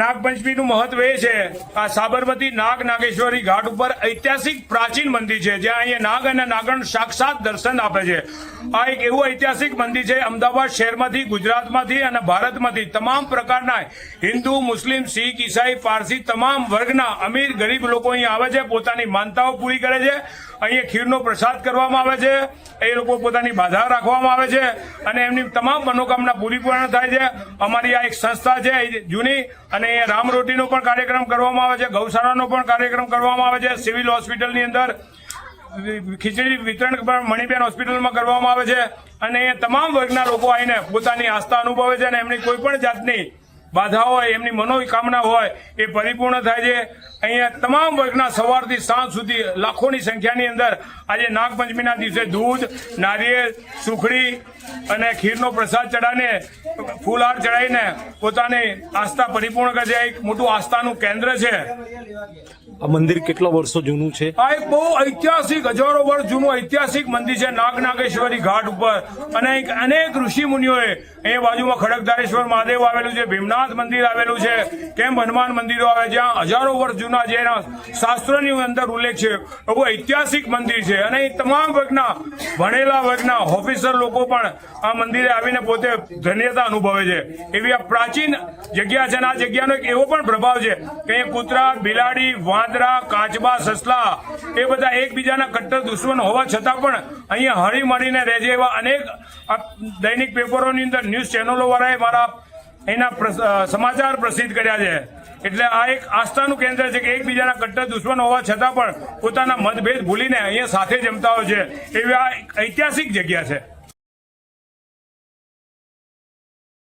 નાગપંચમીનું મહત્વ એ છે, આ સાબરમતી નાગેશ્વરી ઘાટ ઉપર ઐતિહાસિક પ્રાચીન મંદિર છે, જ્યાં અહીંયા નાગ અને નાગણ સાક્ષાત દર્શન આપે છે. આ એક એવું ઐતિહાસિક મંદિર છે. અમદાવાદ શહેરમાંથી, ગુજરાતમાંથી અને ભારતમાંથી તમામ પ્રકારના હિન્દુ, મુસ્લિમ, શીખ, ઈસાઈ, પારસી તમામ વર્ગના અમીર ગરીબ લોકો અહીં આવે છે, પોતાની માનતાઓ પૂરી કરે છે. અહીંયા ખીરનો પ્રસાદ કરવામાં આવે છે, એ લોકો પોતાની બાધા રાખવામાં આવે છે અને એમની તમામ મનોકામના પૂરી પૂર્ણ થાય છે. અમારી આ એક સંસ્થા છે જૂની, અને અહીંયા રામરોટીનો પણ કાર્યક્રમ કરવામાં આવે છે, ગૌશાળાનો પણ કાર્યક્રમ કરવામાં આવે છે, સિવિલ હોસ્પિટલની અંદર ખીચડી વિતરણ પણ મણિબેન હોસ્પિટલમાં કરવામાં આવે છે. અને અહીંયા તમામ વર્ગના લોકો આવીને પોતાની આસ્થા અનુભવે છે અને એમની કોઈ પણ જાતની બાધા હોય, એમની મનોકામના હોય એ પરિપૂર્ણ થાય છે. અહીંયા તમામ વર્ગના સવારથી સાંજ સુધી લાખોની સંખ્યાની અંદર આજે નાગપંચમીના દિવસે દૂધ, નારિયેળ, સુખડી અને ખીરનો પ્રસાદ ચડાવીને, ફૂલહાર ચડાવીને પોતાની આસ્થા પરિપૂર્ણ કરે છે. એક મોટું આસ્થાનું કેન્દ્ર છે. આ મંદિર કેટલા વર્ષો જૂનું છે? આ એક બહુ ઐતિહાસિક, હજારો વર્ષ જૂનું ઐતિહાસિક મંદિર છે નાગેશ્વરી ઘાટ ઉપર. અને અનેક ઋષિ મુનિઓએ અહીંયા બાજુમાં ખડકધારેશ્વર મહાદેવ આવેલું છે, ભીમનાથ મંદિર આવેલું છે, કેમ હનુમાન મંદિરો આવે, જ્યાં હજારો વર્ષ જૂના જેના શાસ્ત્રોની અંદર ઉલ્લેખ છે. એવું ઐતિહાસિક મંદિર છે અને એ તમામ વર્ગના ભણેલા વર્ગના ઓફિસર લોકો પણ આ મંદિરે આવીને પોતે ધન્યતા અનુભવે છે. એવી આ પ્રાચીન જગ્યા છે અને આ જગ્યાનો એક એવો પણ પ્રભાવ છે કે અહીંયા કૂતરા, બિલાડી, વાંદરા, કાચબા, સસલા એ બધા એકબીજાના કટ્ટર દુશ્મન હોવા છતાં પણ અહીંયા હળી મળીને રહે છે. એવા અનેક દૈનિક પેપરોની અંદર ન્યૂઝ ચેનલો વાળાએ મારા એના સમાચાર પ્રસિદ્ધ કર્યા છે. એટલે આ એક આસ્થાનું કેન્દ્ર છે કે એકબીજાના કટ્ટર દુશ્મન હોવા છતાં પણ પોતાના મતભેદ ભૂલીને અહીંયા સાથે જમતા હોય છે. એવી આ ઐતિહાસિક જગ્યા છે.